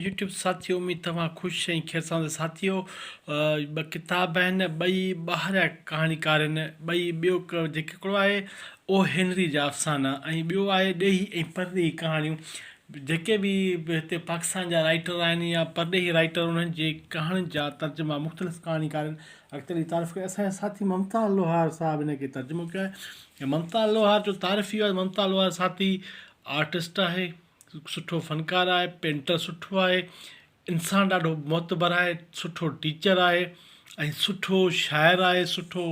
YouTube साथियों उम्मीद तव्हां ख़ुशि ऐं ख़ैर सां साथियों ॿ किताब आहिनि ॿई ॿाहिरियां कहाणीकारन ॿई ॿियो जेके हिकिड़ो आहे ओहिनरी जा افسانا ऐं ॿियो आहे ॾेही ऐं परॾेही कहाणियूं जेके बि हिते पाकिस्तान जा राइटर आहिनि या परॾेही राइटर उन्हनि जे कहाणियुनि जा तर्जमा मुख़्तलिफ़ कहाणीकारन अॻिते जी तारीफ़ कई असांजे साथी ममताज लोहार साहिबु हिन खे तर्जुमो कयो आहे ऐं ममताज लोहार जो तारीफ़ इहो आहे ममताज लोहार साथी आर्टिस्ट आहे सुठो फ़नकार आहे पेंटर सुठो आहे इंसानु ॾाढो मोतबर आहे सुठो टीचर आहे ऐं सुठो शाइरु आहे सुठो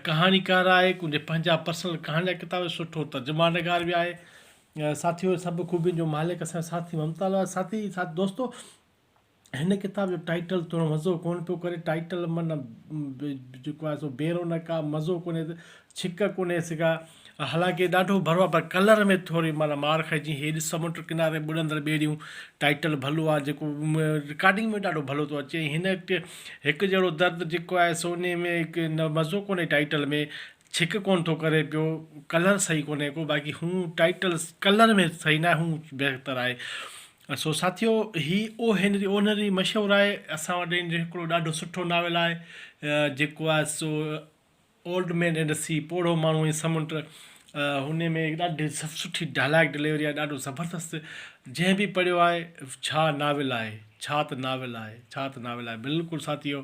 कहाणीकार आहे कुझु पंहिंजा पर्सनल कहाणी जा किताब सुठो तर्जुमानगार बि आहे साथियो सभु ख़ूबियुनि जो मालिक असांजो साथी ममताज आहे साथी दोस्तो हिन किताब जो टाइटल थोरो मज़ो कोन पियो करे टाइटल माना जेको आहे सो बेरोनक आहे मज़ो कोन्हे छिक कोन्हे सिका हालांकि ॾाढो भरो आहे पर कलर में थोरी माना मार खाई जीअं हेॾि समुंड किनारे बुॾंदड़ ॿेड़ियूं टाइटल भलो आहे जेको रिकॉर्डिंग में ॾाढो भलो थो अचे हिन हिकु जहिड़ो दर्द जेको आहे सो उन में हिकु न मज़ो कोन्हे टाइटल में छिक कोन थो करे पियो कलर सही कोन्हे को बाक़ी हू टाइटल कलर में सही न आहे हू बहितर आहे सो साथियो ही ओहिनरी मशहूरु आहे असां वटि हिकिड़ो ॾाढो सुठो नावेल आहे जेको आहे सो ओल्ड मैन एंड सी पोड़ो माण्हू ऐं समुंड हुन में ॾाढी सुठी डायलॉग डिलीवरी आहे ॾाढो ज़बरदस्तु जंहिं बि पढ़ियो आहे छा नावेल आहे छा त नावेल आहे छा त नावेल आहे बिल्कुलु साथियो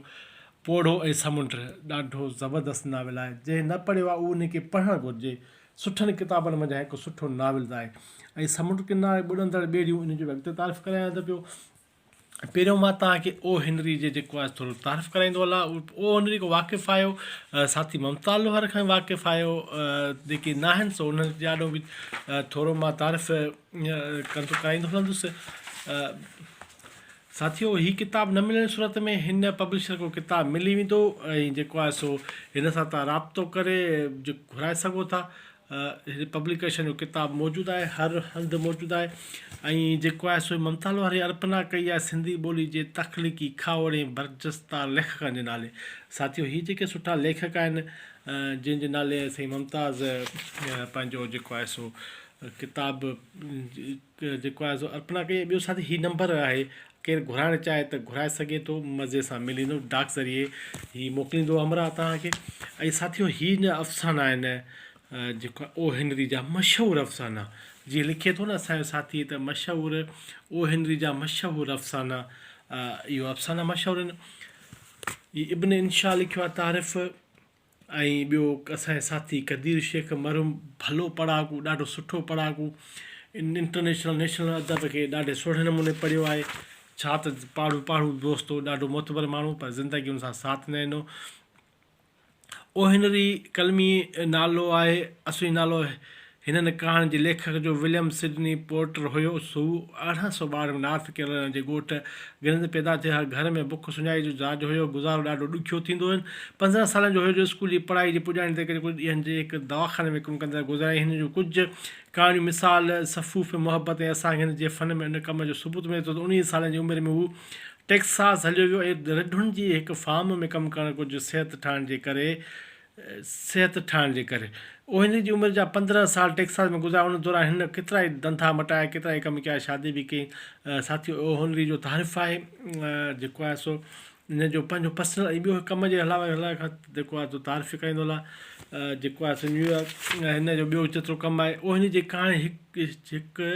पोड़ो ऐं समुंड ॾाढो ज़बरदस्तु नावेल आहे जंहिं न पढ़ियो आहे उहो उनखे पढ़णु घुरिजे सुठनि किताबनि में हिकु सुठो नावेल आहे ऐं समुंड किनारे बुॾंदड़ ॿेड़ियूं इन जो अॻिते तारीफ़ करायां त पियो पहिरियों मां तव्हांखे ओहिनरी जे जेको आहे थोरो तारीफ़ कराईंदो हलां ओहिनरी खां वाक़िफ़ु आहियो साथी ममताज लोहार खां वाक़िफ़ु आहियो जेके न आहिनि सो उन्हनि जे ॾाढो बि थोरो मां तारीफ़ कंदो कराईंदो हलंदुसि साथियो हीअ किताबु न मिलण सूरत में हिन पब्लिशर को किताबु मिली वेंदो ऐं जेको आहे सो हिन सां तव्हां राब्तो करे घुराए सघो था हिन पब्लिकेशन जो किताबु मौजूदु आहे हर हंधि मौजूदु आहे ऐं जेको आहे सो ममताज लोहार अर्पना कई आहे सिंधी ॿोली जे तख़लीक़ी खावड़ ऐं बरजस्ता लेखकनि जे नाले साथियो हीअ जेके सुठा लेखक आहिनि जंहिंजे नाले साईं ममताज़ पंहिंजो जेको आहे सो किताबु जेको आहे सो अर्पना कई ॿियो साथी हीअ नंबर आहे केरु घुराइणु चाहे त घुराए सघे थो मज़े सां मिली वेंदो डाक ज़रिए हीअ मोकिलींदो अमरा तव्हांखे ऐं साथियो हीअ न अफ़साना आहिनि जेको आहे ओहिनरी जा मशहूरु अफ़साना जीअं लिखे थो न असांजो साथी त मशहूरु ओहिनरी जा मशहूरु अफ़साना इहो अफ़साना मशहूरु आहिनि हीअ इब्न इंशा लिखियो आहे तारीफ़ ऐं ॿियो असांजे साथी कदीर शेख मरहूम भलो पढ़ाकू ॾाढो सुठो पढ़ाकू इंटरनेशनल नेशनल अदब खे ॾाढे सुठे नमूने पढ़ियो आहे छा त पाढ़ू दोस्तो ॾाढो मोतबर माण्हू पर ज़िंदगी हुन सां साथ न ॾिनो ओहिनरी कलमी नालो आहे असली नालो हिननि कहाणी जे लेखक जो विलियम सिडनी पोर्टर हुयो सो 1862 में नॉर्थ कैरोलिना जे ॻोठ गिरंद पैदा थिया घर में बुख सुञाई जो राज हुयो गुज़ारो ॾाढो ॾुखियो थींदो हुयो 15 सालनि जो हुयो जो स्कूल जी पढ़ाई जी पुॼाइण ते करे कुझु ॾींहंनि जे हिकु दवाख़ाने में कमु कंदड़ गुज़ारे हिन जो कुझु कहाणियूं मिसाल सफ़ूफ़ मोहबत ऐं असांखे हिन जे फ़न में हिन कम जो सबूत मिले थो त 19 सालनि जी उमिरि में हू टेक्सास हलियो वियो ऐं रिढुनि जी हिकु फार्म में कमु करणु कुझु सिहत ठाहिण जे करे ओहिनरी जी उमिरि जा 15 साल टेक्सास में गुज़ारिया उन दौरान हिन केतिरा ई धंधा मटाया केतिरा ई कम कया शादी बि कई साथियो ओहिनरी जो तारीफ़ आहे जेको आहे सो हिन जो पंहिंजो पर्सनल ऐं ॿियो कम जे हलाए खां जेको आहे सो तारीफ़ कराईंदो हलां जेको आहे सो न्यूयॉर्क हिन जो ॿियो जेतिरो कमु आहे ओहिनरी जी कहाणी हिकु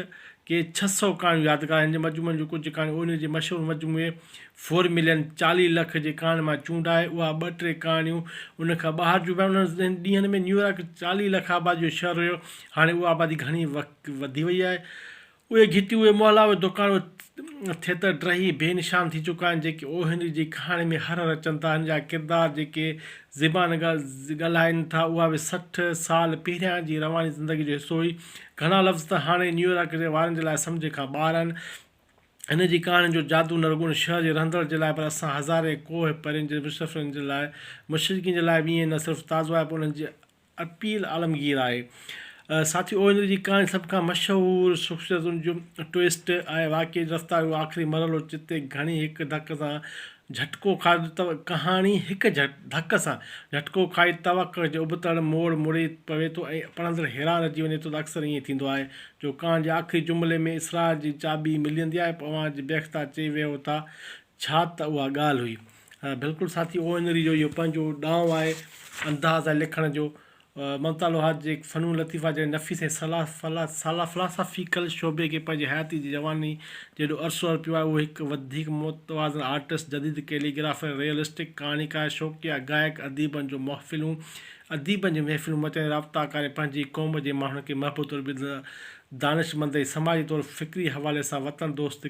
के 600 कहाणियूं यादगार हिन जे मजमूअनि जूं कुझु कहाणियूं उन जे मशहूरु मजमूए 4 मिलियन 40 लख जे कहाणी मां चूंड आहे उहा 2-3 कहाणियूं उनखां ॿाहिरि जूं उन्हनि ॾींहंनि में न्यूयॉर्क 40 लख आबादी जो शहर हुयो हाणे उहा आबादी घणी वधी वई आहे उहे घिटियूं उहे मोहल्ला उहे दुकान थिए त ॾेही बेनिशान थी चुका आहिनि जेके ओहिनरी जी कहाणी में हर अचनि था हिन जा किरदार जेके ज़बान ॻाल्हाइनि था उहा बि 60 साल पहिरियां जी रवानी ज़िंदगी जो हिसो हुई घणा लफ़्ज़ त हाणे न्यूयॉर्क जे वारनि जे लाइ सम्झ खां ॿाहिरि आहिनि हिन जी कहाणी जो जादू न रुॻो शहर जे रहंदड़ जे लाइ पर असां हज़ारे कोह परियुनि जे मुशफ़िरनि जे लाइ मुशरिक़ीन जे लाइ बि ईअं न सिर्फ़ु ताज़ो आहे पर उन्हनि जी अपील आलमगीर आहे साथी ओहिनरी जी कहाणी सभ खां मशहूरु ख़ूबसूरत जो ट्विस्ट आहे वाक़ई रफ़्तार आख़िरी मरहलो चिते घणी हिकु धक सां झटको खाधो अथव कहाणी हिकु धक सां झटको खाई तवक जो उबतड़ मोड़ मुड़ी पवे थो ऐं पढ़ंदड़ हैरान अची वञे थो त अक्सर ईअं थींदो आहे जो कहाणी जे आख़िरी जुमिले में इसरार जी चाबी मिलंदी आहे पोइ जी बेख्ता चई वियो था छा त उहा ॻाल्हि हुई। बिल्कुलु साथी ओहिनरी जो इहो पंहिंजो ॾांहुं आहे अंदाज़ आहे लिखण जो। ममता लोहार जे फ़नून लतीफ़ा जे नफ़ीस ऐं फ़िलासफ़िकल शोबे खे पंहिंजी हयाती जी जवानी जेॾो अरसो अर्पियो आहे उहो हिकु वधीक मुतवाज़न आर्टिस्ट जदीद कैलीग्राफर रियलिस्टिक कहाणीकार शौक़िया गायक अदीबनि जी महफ़िलूं मचाए राब्ता करे पंहिंजी क़ौम जे माण्हुनि खे महबूब दानिशमंद ऐं समाजी तौरु फ़िक्री हवाले सां वतन दोस्त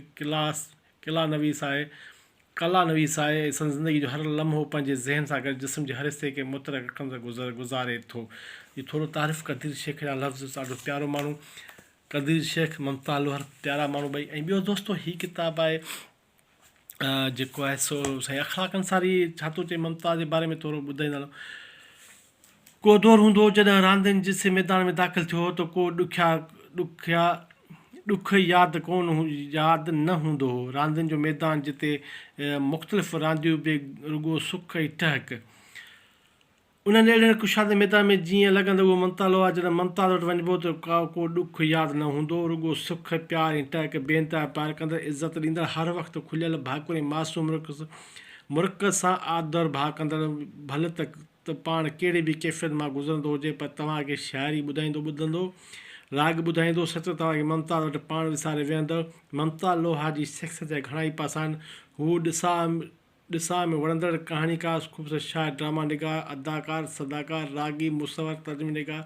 कला नवीस आहे। संदसि ज़िंदगी जो हर लम्हो पंहिंजे ज़हन सां गॾु जिस्म जे हर हिसे खे मुतरक रखण सां गुज़ारे थो। इहो थोरो तारीफ़ कदीर शेख जा लफ़्ज़ ॾाढो प्यारो माण्हू कदीर शेख ममता लोहार प्यारा माण्हू ॿई। ऐं ॿियो दोस्तो हीअ किताबु आहे जेको आहे सो साईं अखलाक अंसारी छा थो चए ममता जे बारे में थोरो ॿुधाईंदा हलो। को दौरु हूंदो हो जॾहिं रांदियुनि जिस मैदान में दाख़िल थियो त को ॾुख यादि न हूंदो हो। रांदियुनि जो मैदान जिते मुख़्तलिफ़ रांदियूं बि रुॻो सुख ऐं टहक उन्हनि अहिड़े कुशादे मैदान में जीअं लॻंदो उहो ममता लोहार जॾहिं ममताज़ वटि वञिबो त को ॾुख यादि न हूंदो रुॻो सुख प्यार ऐं टहक बेनता प्यार कंदड़ इज़त ॾींदड़ हर वक़्तु खुलियल भाकुर ऐं मासूम मुर्क सां आदर भाउ कंदड़ भले त पाण कहिड़े बि कैफ़ियत मां गुज़रंदो हुजे पर तव्हांखे शाइरी ॿुधंदो राग ॿुधाईंदो सच तव्हांखे ममता वटि पाण विसारे वेहंदड़। ममता लोहार जी शख़्सियत जा घणा ई पासा आहिनि। हू ॾिसां में वणंदड़ कहाणीकार ख़ूबसूरत शाइर ड्रामा निगार अदाकार सदाकार रागी मुसवर तर्जुमे निगार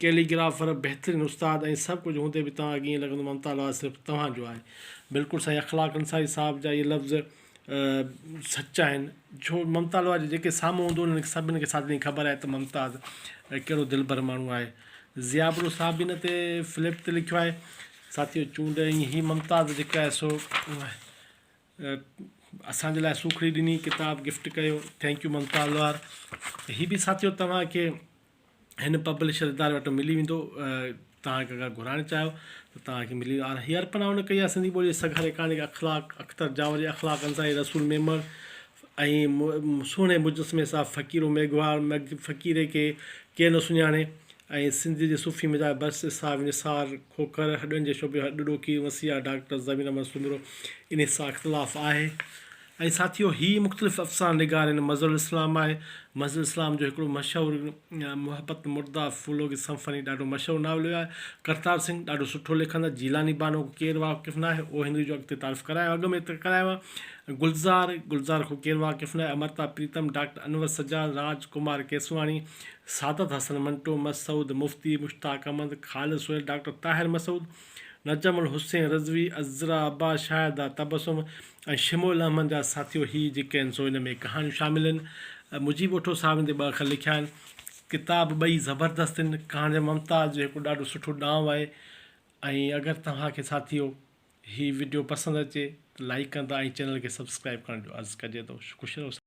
कैलीग्राफर बहितरीनु उस्ताद ऐं सभु कुझु हूंदे बि तव्हांखे ईअं लॻंदो ममता लोहार सिर्फ़ु तव्हांजो आहे। बिल्कुलु साईं अखलाक अंसारी साहिब जा इहे लफ़्ज़ सचा आहिनि छो ममता लोहार जेके साम्हूं हूंदो उन्हनि सभिनी खे साधनी ख़बर आहे त ममताज़ कहिड़ो दिलबर माण्हू आहे। ज़ियाबुरो साहिब बि हिन ते फ़्लिप ते लिखियो आहे साथियो चूंड ऐं हीअ ममताज़ जेका आहे सो असांजे लाइ सूखड़ी ॾिनी किताब गिफ्ट कयो थैंक यू ममता लोहार। हीअ बि साथियो तव्हांखे हिन पब्लिशर इदारे वटि मिली वेंदो तव्हांखे अगरि घुराइणु चाहियो त तव्हांखे मिली वेंदो। हीअ अर्पणा हुन कई आहे सिंधी ॿोली सघारे कहाणी अखलाक अख़्तर जावरी अखलाक अंसारी रसूल मेमर ऐं सुहिणे मुजस्मे सां फ़क़ीरो मेघवार फ़क़ीरे खे केरु न सुञाणे ऐं सिंधी जे सूफ़ी मिज़ाज बर्स साहिब निसार खोखर हॾनि जे शोबे हॾड़ोकी वसिया डॉक्टर ज़मीन अहमद सुमिरो इन सां इख़्तिलाफ़ु आहे। ऐं साथियो हीअ मुख़्तलिफ़ अफसाना निगार आहिनि। मज़हरुल इस्लाम आहे मज़हरुल इस्लाम जो हिकिड़ो मशहूरु मुहबत मुर्दा फूलो की संफ़नी ॾाढो मशहूरु नावल आहे। करतार सिंह ॾाढो सुठो लिखंदड़ जीलानी बानो केरु वाक़िफ़ न आहे ओहिनरी जो अॻिते तारीफ़ करायो अॻ में त करायो आहे। गुलज़ार को केरु वाक़िफ़ न आहे। अमृता प्रीतम डॉक्टर अनवर सज्जाद राजकुमार केसवाणी सादत हसन मंटो मसूद मुफ्ती मुश्ताक अहमद ख़ालिद सुहेल डॉक्टर ताहिर मसूद नजम उल हुसैन रज़वी अज़रा अब्बास शाहिदा तबसुम ऐं शिमोल अहमद जा साथियो हीअ जेके आहिनि सो हिन में कहाणियूं शामिल आहिनि। मुजीब उठो साहिब ते ॿ अखर लिखिया आहिनि। किताब ॿई ज़बरदस्त आहिनि। कहाणी ममताज़ जो हिकिड़ो ॾाढो सुठो ॾांहुं आहे। ऐं अगरि तव्हांखे साथियो हीअ वीडियो पसंदि अचे त लाइक कंदा ऐं चैनल खे सब्सक्राइब करण जो अर्ज़ु कजे थो। ख़ुशि रहो।